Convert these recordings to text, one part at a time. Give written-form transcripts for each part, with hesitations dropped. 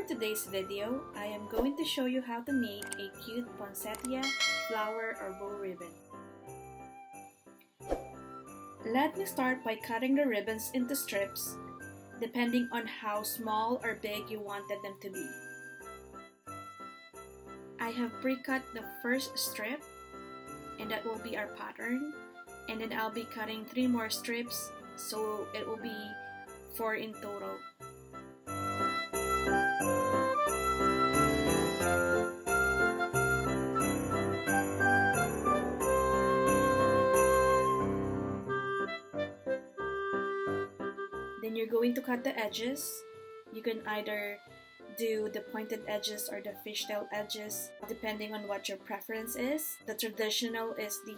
today's video, I am going to show you how to make a cute poinsettia, flower, or bow ribbon. Let me start by cutting the ribbons into strips, depending on how small or big you wanted them to be. I have pre-cut the first strip, and that will be our pattern, and then I'll be cutting 3 more strips, so it will be 4 in total. Then you're going to cut the edges. You can either do the pointed edges or the fishtail edges, depending on what your preference is. The traditional is the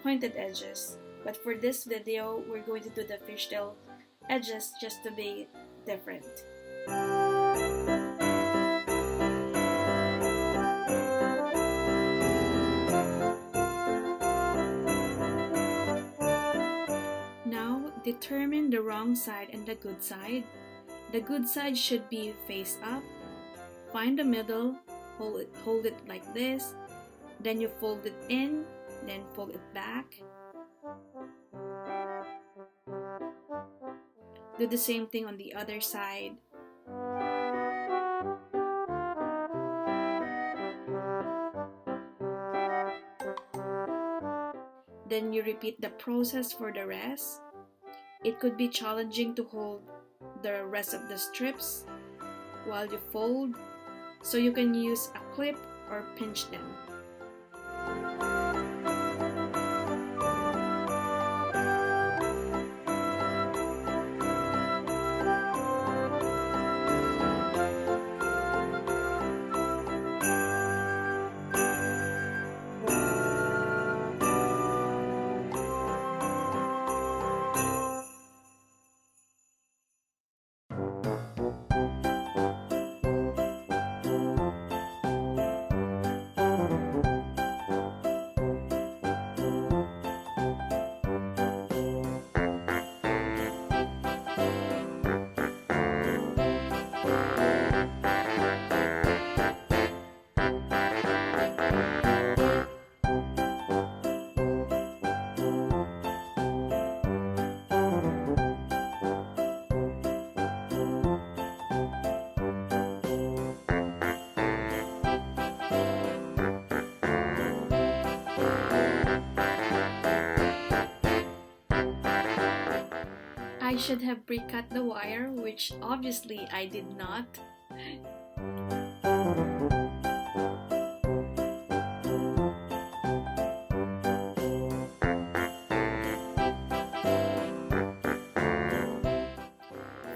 pointed edges, but for this video, we're going to do the fishtail edges just to be different. Determine the wrong side and the good side. The good side should be face up. Find the middle, hold it like this, then you fold it in, then fold it back. Do the same thing on the other side. Then you repeat the process for the rest. It could be challenging to hold the rest of the strips while you fold, so you can use a clip or pinch them. I should have pre-cut the wire, which obviously I did not.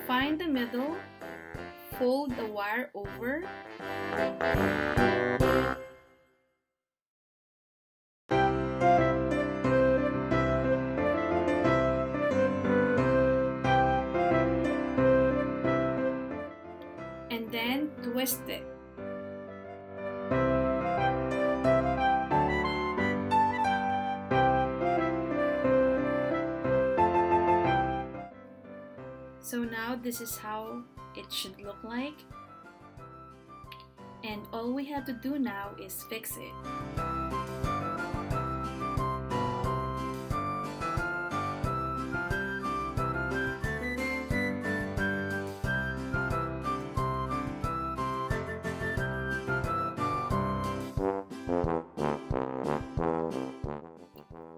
Find the middle, fold the wire over. And then twist it. So now this is how it should look like. And all we have to do now is fix it.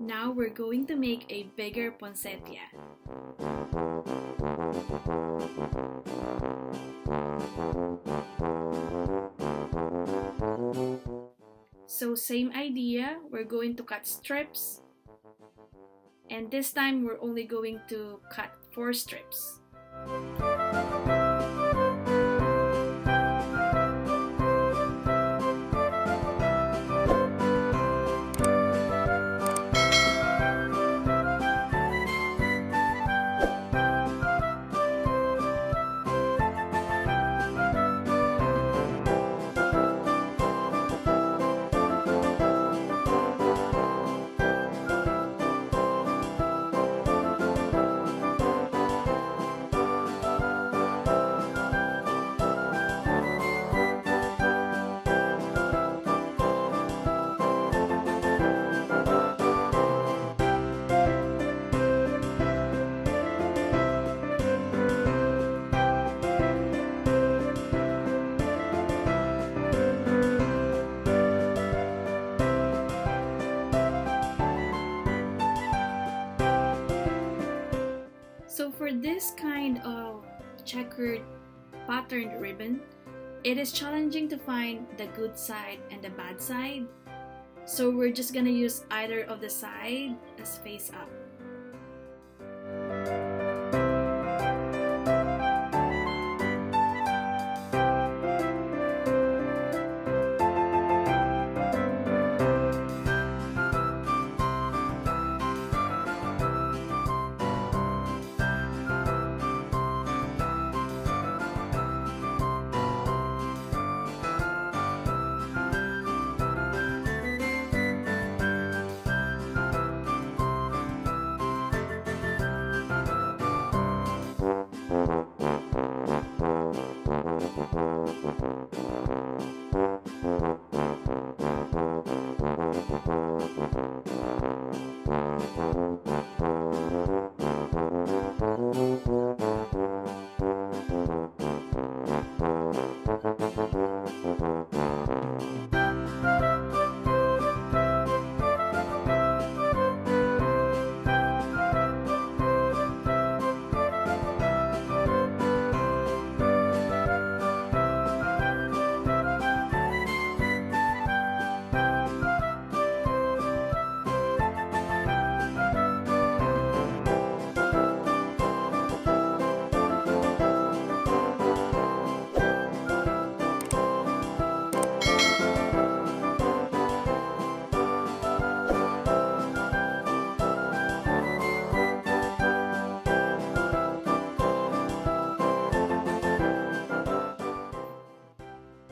Now we're going to make a bigger poinsettia. So same idea, we're going to cut strips, and this time we're only going to cut 4 strips. So for this kind of checkered patterned ribbon, it is challenging to find the good side and the bad side. So we're just gonna use either of the side as face up.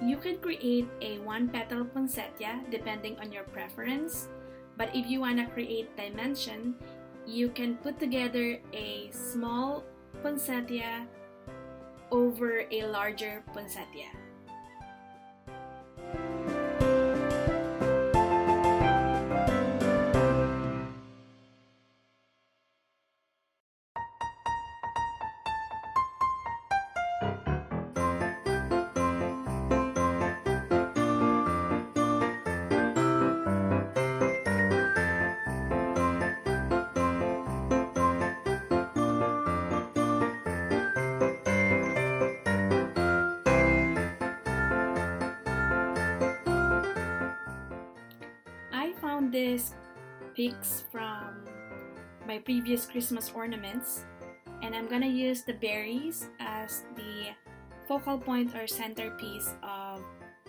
You can create a one-petal poinsettia depending on your preference, but if you want to create dimension, you can put together a small poinsettia over a larger poinsettia. I found these pics from my previous Christmas ornaments, and I'm gonna use the berries as the focal point or centerpiece of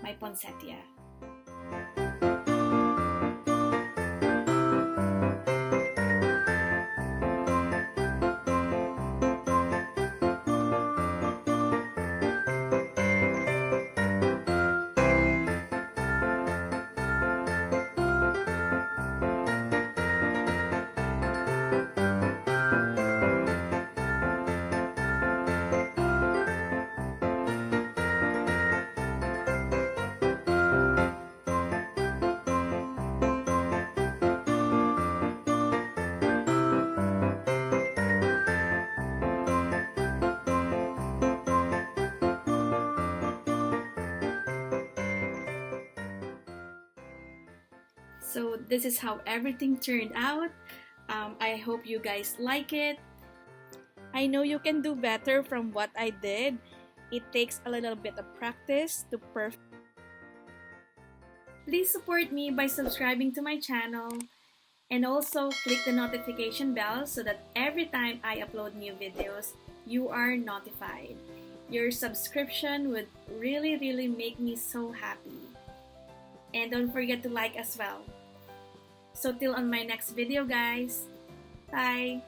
my poinsettia. So this is how everything turned out. I hope you guys like it. I know you can do better from what I did. It takes a little bit of practice to perfect. Please support me by subscribing to my channel and also click the notification bell so that every time I upload new videos, you are notified. Your subscription would really make me so happy. And don't forget to like as well. So till on my next video guys. Bye!